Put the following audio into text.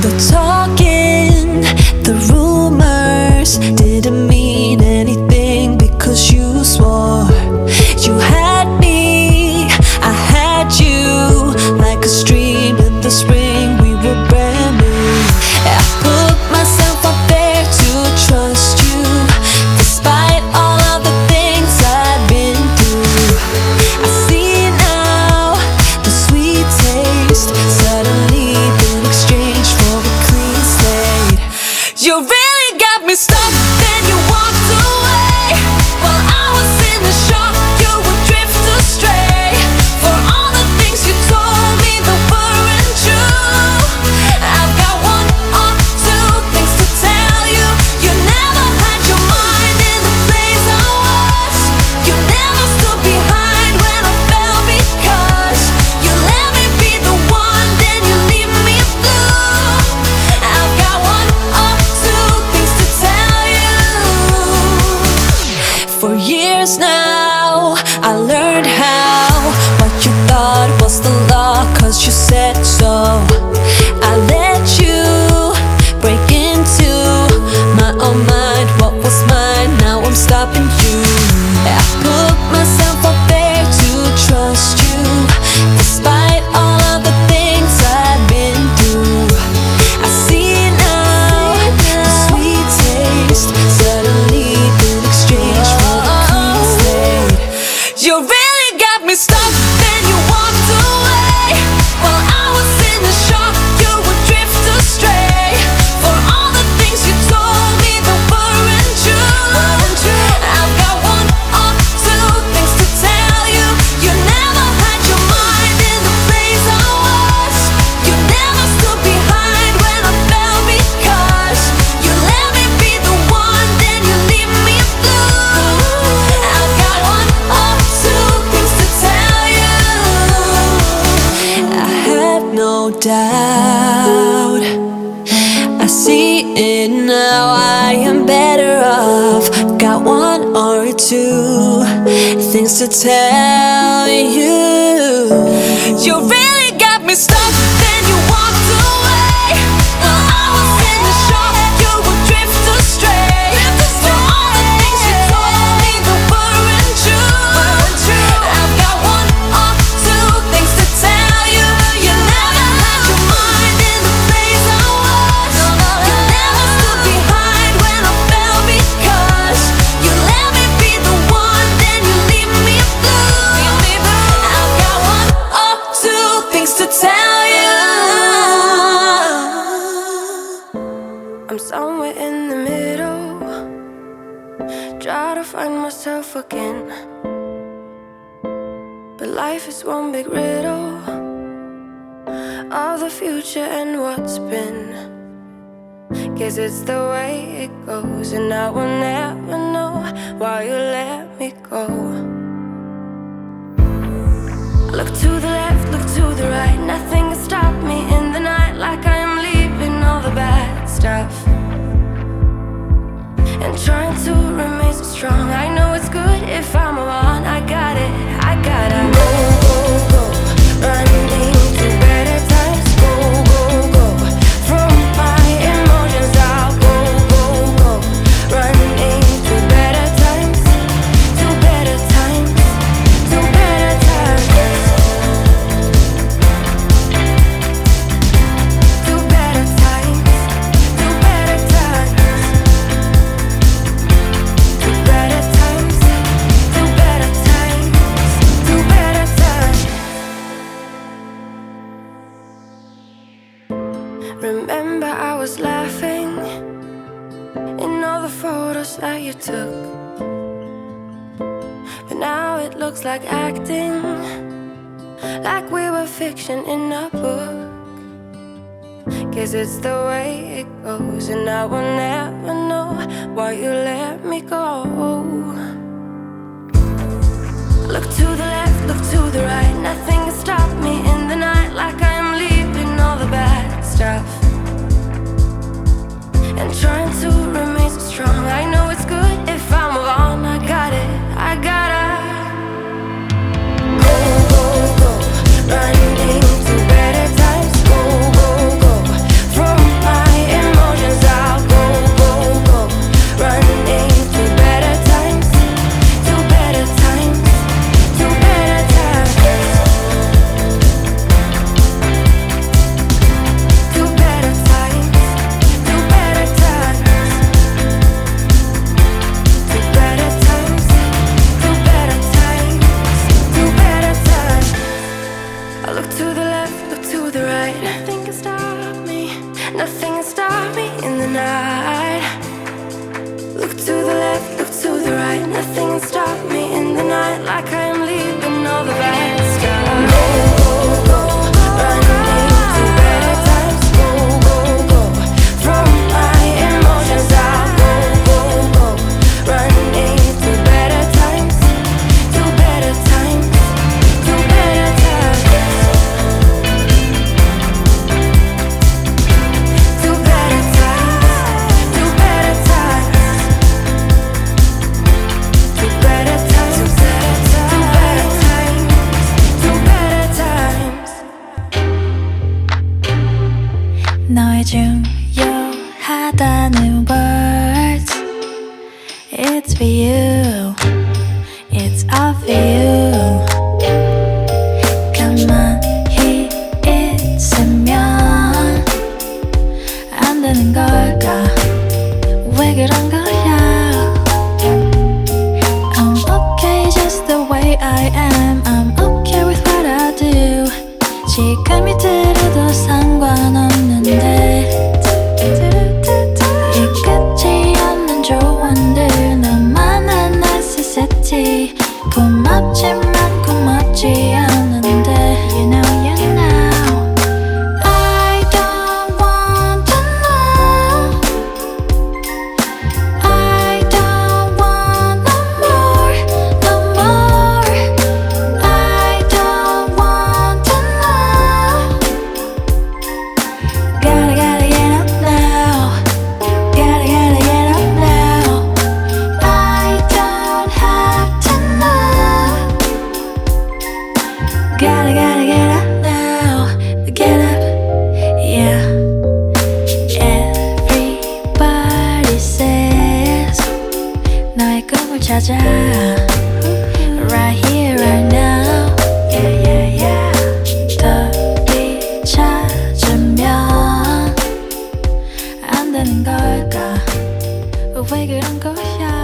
The talking, the rumors didn't mean anything because you swore you had me, I had you. Like a stream in the spring, we were brand new. I put myself up there to trust you, despite all of the things I'd been through. I see now the sweet taste suddenly been exchanged for a clean slate. You really got me stuck, then you walked away. While I was in the shock, you would drift astray. For all the things you told me that weren't true, I've got one or two things to tell you. You never had your mind in the place I was. You never stood behind when I fell because you let me be the one, then you leave me blue. I've got one or two things to tell you. For years now, I learned how what you thought was the law, cause you said so. I let you break into my own mind. What was mine, now I'm stopping you. I put myself up there to trust you, despite all of the things I'd been through. I see now the sweet taste suddenly been exchanged for a clean slate. You really got me stuck, then you walked away. While I was in the shock, you would drift astray. For all the things you told me that weren't true, I've got one or two things to tell you. You never had your mind in the place I was. You never stood behind when I fell because you let me be the one, then you leave me blue. I've got one or two things to tell you. I had no doubt, I see it now, I am better off. Got one or two things to tell you. You really got me stuck, then you walked away. While I was in the shock, you would drift astray. For all the things you told me that weren't true, I've got one or two things myself again. But life is one big riddle of the future and what's been. Guess it's the way it goes, and I will never know why you let me go. Look to the left, look to the right, nothing can stop me in the night, like I am leaving all the bad stuff and trying to remain so strong. I know it's good if I'm alone. I got it, I gotta go, go, go, running to better times. Go, go, go, from my emotions I'll go, go, go, running to better times, to better times, to better times, to better times, to better times. Better times, to better times, to better times. Remember I was laughing in all the photos that you took, but now it looks like acting, like we were fiction in a book. Guess it's the way it goes, and I will never know why you let me go. Look to the left, look to the right, nothing can stop me in the night, like I am leaving all the bad stuff and trying to remain so strong. I know it's good if I'm alone. I got it, I gotta go, go, go, running to better times. Go, go, go, from my emotions I'll go, go, go, running to better times, to better times, to better times, to better times, to better times, to better times, to better times, to better times. I look to the left, look to the right, nothing can stop me, nothing can stop me in the night. Look to the left, look to the right, nothing can stop me in the night, like I am leaving all the bad stuff. Go, go, go, running to better times. Go, go, go, from my emotions I'll go, go, go, running to better times, to better times, to better times, to better times, to better times, to better times, to better times, to better times. 너의 중요하다는 words, it's for you, it's all for you. 가만히 있으면 안 되는 걸까? 왜 그런 거야? I'm okay just the way I am. I'm okay with what I do. 지금이 들어도 상관없는데 이끝이 없는 조언들 너만한 necessity. 고맙지만 고맙지 않은데 You know I don't want to know. I don't want no more, no more. I don't want to know. Gotta get up now. Gotta get up now. I don't have to know. Gotta get up now. Get up, yeah. Everybody says 너의 꿈을 찾아 right here, right now. Yeah, yeah, yeah. 더디 찾으면 안 되는 걸까? 왜 그런 거야?